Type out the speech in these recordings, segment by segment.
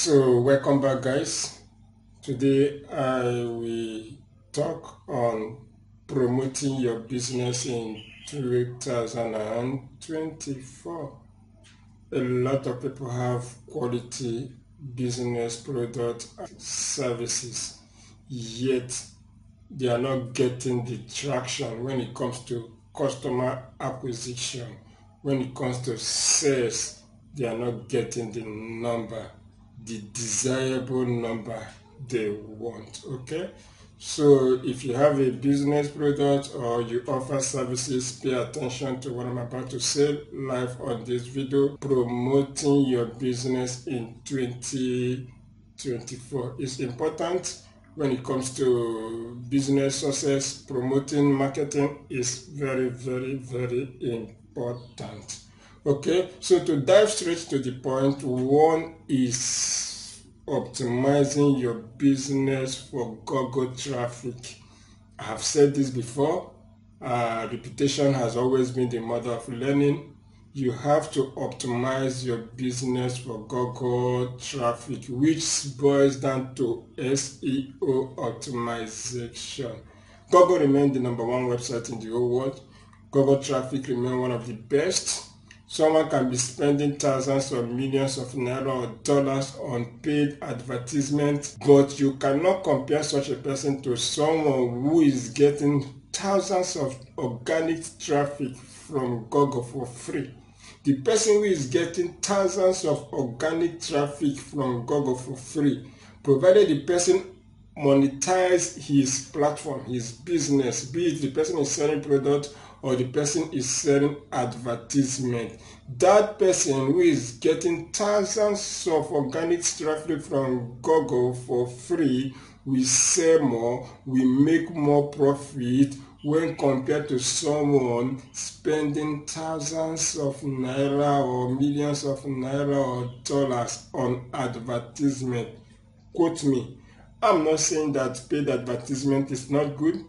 So welcome back, guys. Today I will talk on promoting your business in 2024. A lot of people have quality business product and services, yet they are not getting the traction when it comes to customer acquisition. When it comes to sales, they are not getting the number, the desirable number they want. Okay, so if you have a business product or you offer services, pay attention to what I'm about to say live on this video. Promoting your business in 2024 is important. When it comes to business success, promoting marketing is very, very, very important. Okay, so to dive straight to the point, one is optimizing your business for Google traffic. I have said this before, repetition has always been the mother of learning. You have to optimize your business for Google traffic, which boils down to SEO optimization. Google remains the #1 website in the whole world. Google traffic remains one of the best. Someone can be spending thousands or millions of naira or dollars on paid advertisement, but you cannot compare such a person to someone who is getting thousands of organic traffic from Google for free. The person who is getting thousands of organic traffic from Google for free, provided the person monetize his platform, his business, be it the person is selling product or the person is selling advertisement, that person who is getting thousands of organic traffic from Google for free will sell more, will make more profit when compared to someone spending thousands of naira or millions of naira or dollars on advertisement. Quote me, I'm not saying that paid advertisement is not good.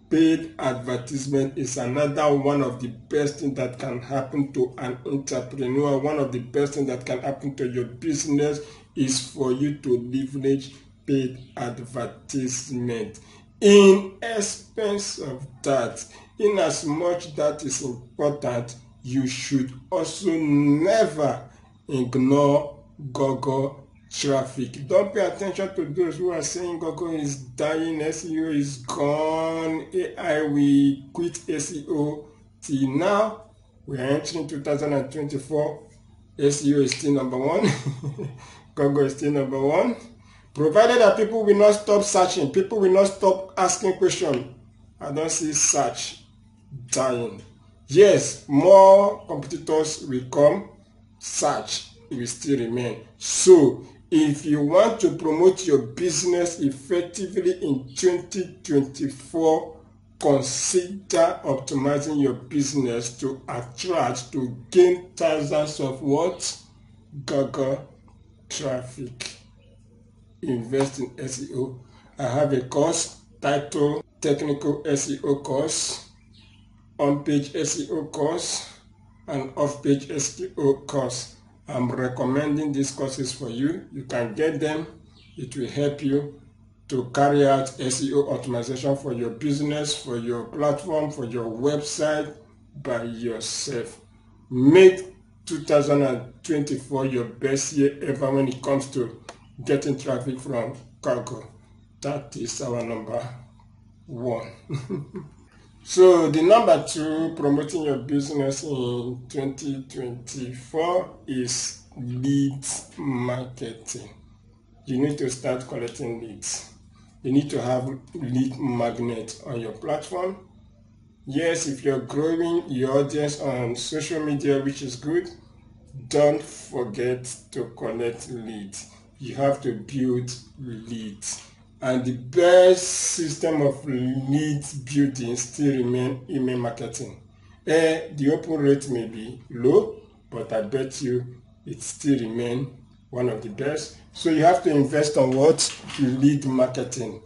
Paid advertisement is another one of the best things that can happen to an entrepreneur. One of the best things that can happen to your business is for you to leverage paid advertisement. In expense of that, in as much that is important, you should also never ignore Google traffic. Don't pay attention to those who are saying Google is dying, SEO is gone, AI will quit SEO. Till now, we are entering 2024. SEO is still #1. Google is still #1. Provided that people will not stop searching, people will not stop asking questions, I don't see search dying. Yes, more competitors will come, search will still remain. So, if you want to promote your business effectively in 2024, consider optimizing your business to attract, to gain thousands of what? Google traffic. Invest in SEO. I have a course titled Technical SEO Course, On-Page SEO Course, and Off-Page SEO Course. I'm recommending these courses for you. You can get them. It will help you to carry out SEO optimization for your business, for your platform, for your website by yourself. Make 2024 your best year ever when it comes to getting traffic from Google. That is our #1. So the #2, promoting your business in 2024 is lead marketing. You need to start collecting leads. You need to have lead magnet on your platform. Yes, if you're growing your audience on social media, which is good, don't forget to collect leads. You have to build leads. And the best system of lead building still remains email marketing. The open rate may be low, but I bet you it still remains one of the best. So you have to invest on what? Lead marketing.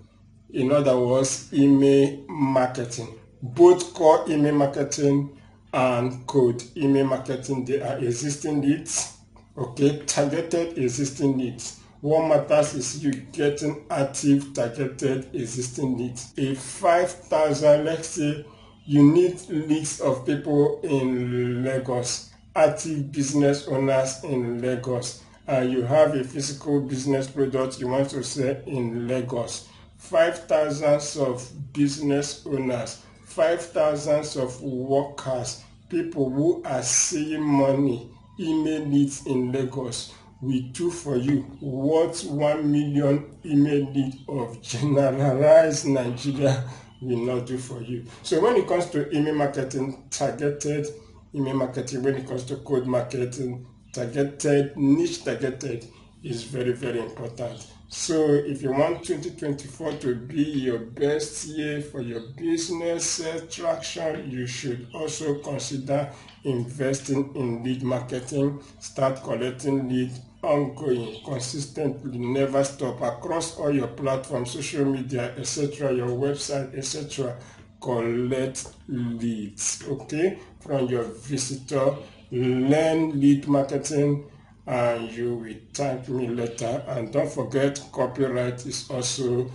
In other words, email marketing. Both core email marketing and cold email marketing, they are existing leads. Okay, targeted existing leads. What matters is you getting active, targeted, existing leads. A 5,000, let's say you need leads of people in Lagos, active business owners in Lagos, and you have a physical business product you want to sell in Lagos. 5,000 of business owners, 5,000 of workers, people who are seeing money, email leads in Lagos will do for you what 1 million email lead of generalized Nigeria will not do for you. So when it comes to email marketing, targeted email marketing, when it comes to cold marketing, targeted, niche targeted is very, very important. So if you want 2024 to be your best year for your business traction, you should also consider investing in lead marketing. Start collecting leads ongoing, consistently, never stop across all your platforms, social media, etc., your website, etc. Collect leads, okay, from your visitor. Learn lead marketing and you will thank me later. And don't forget, copyright is also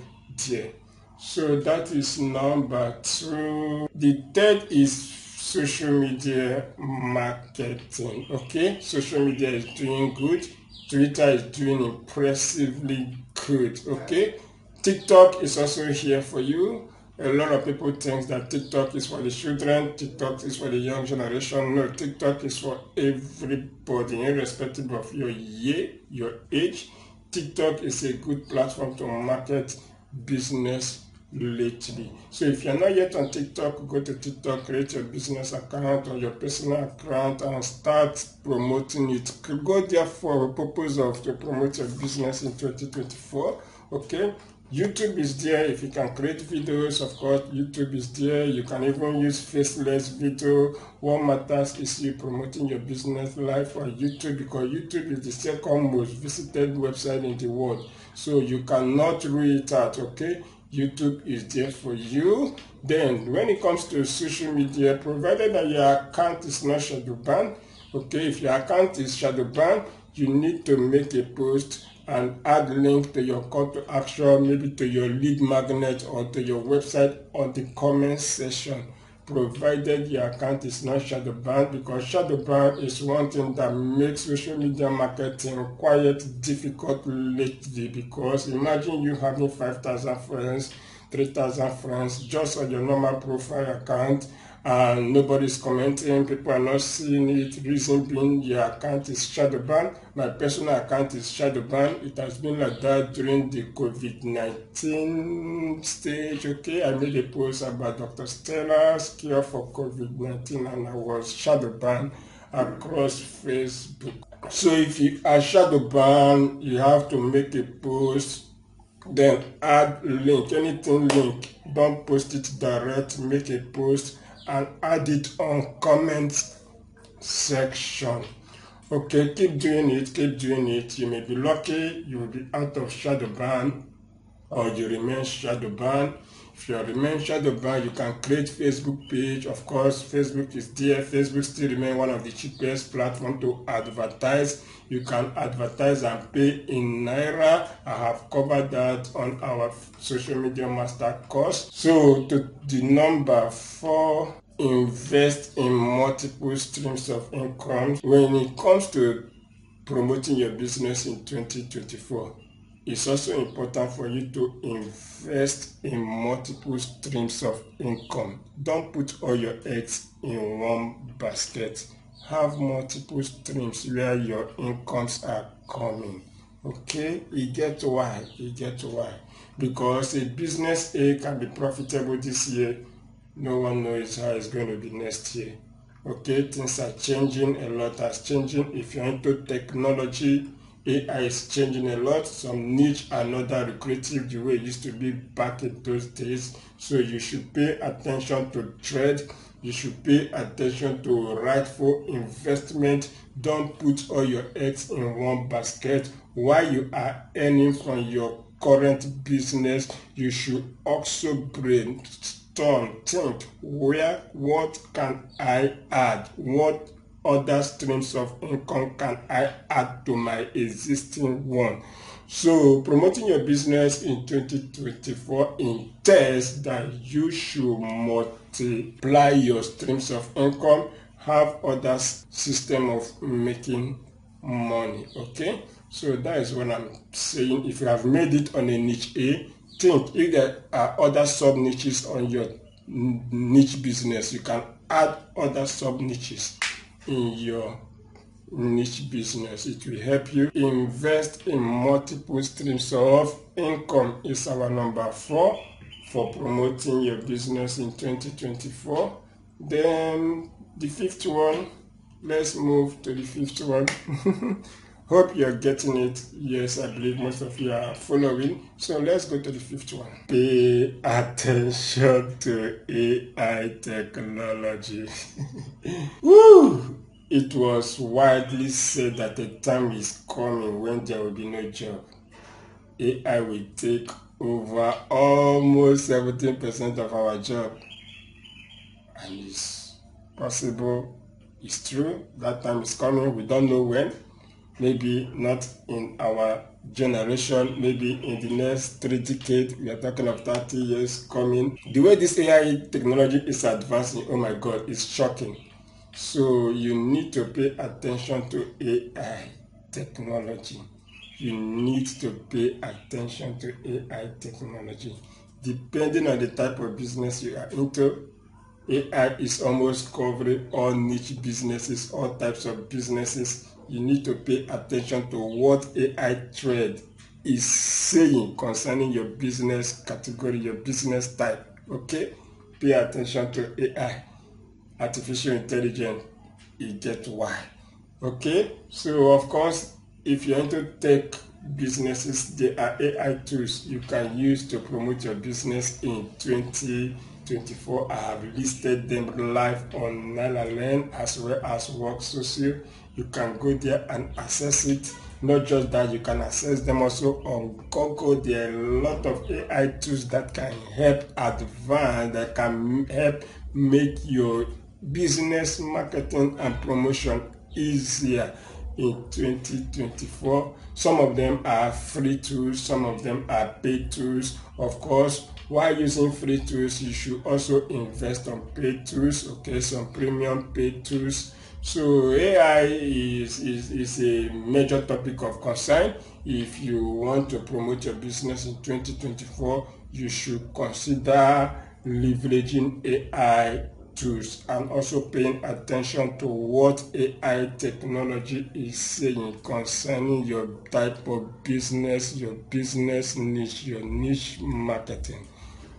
there. So that is number 2. The third is social media marketing. Okay, social media is doing good. Twitter is doing impressively good. Okay, TikTok is also here for you. A lot of people think that TikTok is for the children, TikTok is for the young generation. No, TikTok is for everybody, irrespective of your year, your age. TikTok is a good platform to market business lately. So if you're not yet on TikTok, go to TikTok, create your business account or your personal account and start promoting it. Go there for a purpose of to promote your business in 2024. Okay. YouTube is there. If you can create videos, of course, YouTube is there. You can even use faceless video. What matters is you promoting your business live on YouTube, because YouTube is the second most visited website in the world. So you cannot rule it out, okay? YouTube is there for you. Then, when it comes to social media, provided that your account is not shadow banned, okay? If your account is shadow banned, you need to make a post and add link to your call to action, maybe to your lead magnet or to your website on the comment section, provided your account is not shadow banned, because shadow ban is one thing that makes social media marketing quite difficult lately. Because imagine you having 5,000 friends, 3,000 friends just on your normal profile account, and nobody's commenting, people are not seeing it. Reason being, your account is shadow banned. My personal account is shadow banned. It has been like that during the COVID-19 stage. Okay, I made a post about Dr. Stella's cure for COVID-19 and I was shadow banned across Facebook. So if you are shadow banned, you have to make a post, then add link, anything link. Don't post it direct, make a post and add it on comment section. Okay, keep doing it, keep doing it. You may be lucky, you will be out of shadow ban, or you remain shadow ban. If you remain shadow ban, you can create Facebook page. Of course, Facebook is there. Facebook still remains one of the cheapest platforms to advertise. You can advertise and pay in Naira. I have covered that on our social media master course. So to the number 4, invest in multiple streams of income. When it comes to promoting your business in 2024, it's also important for you to invest in multiple streams of income. Don't put all your eggs in one basket. Have multiple streams where your incomes are coming. Okay, you get why? Because a business A can be profitable this year. No one knows how it's going to be next year. Okay, things are changing, a lot is changing. If you're into technology, AI is changing a lot. Some niche are not that lucrative the way it used to be back in those days. So you should pay attention to trade. You should pay attention to rightful investment. Don't put all your eggs in one basket. While you are earning from your current business, you should also brainstorm, think, what can I add? What other streams of income can I add to my existing one? So promoting your business in 2024 entails that you should multiply your streams of income, have other system of making money. Okay, so that is what I'm saying. If you have made it on a niche A, think if there are other sub niches on your niche business, you can add other sub niches in your niche business. It will help you invest in multiple streams of income. Is our number 4 for promoting your business in 2024. Then the 5th one, let's move to the 5th one. Hope you're getting it. Yes, I believe most of you are following. So let's go to the 5th one. Pay attention to AI technology. Woo! It was widely said that the time is coming when there will be no job. AI will take over almost 17% of our job. And it's possible, it's true, that time is coming. We don't know when. Maybe not in our generation, maybe in the next 3 decades. We are talking of 30 years coming. The way this AI technology is advancing, oh my God, it's shocking. So you need to pay attention to AI technology. You need to pay attention to AI technology. Depending on the type of business you are into, AI is almost covering all niche businesses, all types of businesses. You need to pay attention to what AI trend is saying concerning your business category, your business type. Okay? Pay attention to AI. Artificial intelligence, you get why. Okay? So, of course, if you're into tech businesses, there are AI tools you can use to promote your business in 2024. I have listed them live on NailaLearn as well as WorkSocio. You can go there and access it. Not just that, you can access them also on Google. There are a lot of AI tools that can help advance, that can help make your business marketing and promotion easier in 2024. Some of them are free tools, some of them are paid tools. Of course, while using free tools, you should also invest on paid tools, okay, some premium paid tools. So AI is a major topic of concern. If you want to promote your business in 2024, you should consider leveraging AI tools and also paying attention to what AI technology is saying concerning your type of business, your business niche, your niche marketing.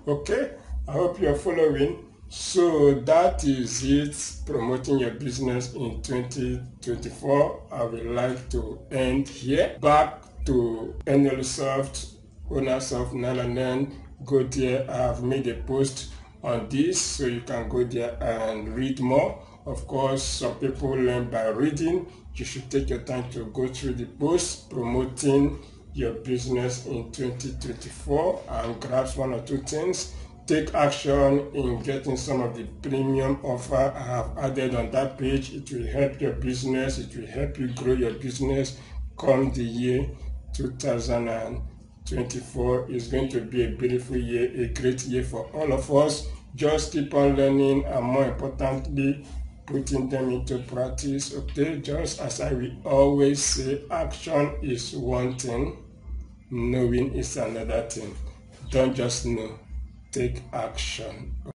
Okay, I hope you're following. So that is it, promoting your business in 2024. I would like to end here. Back to NLSoft, owners of NailaLearn. Go there. I have made a post on this, so you can go there and read more. Of course, some people learn by reading. You should take your time to go through the post promoting your business in 2024 and grasp 1 or 2 things. Take action in getting some of the premium offer I have added on that page. It will help your business. It will help you grow your business come the year 2024. Is going to be a beautiful year, a great year for all of us. Just keep on learning and, more importantly, putting them into practice. Okay, just as I will always say, action is one thing, knowing is another thing. Don't just know, take action.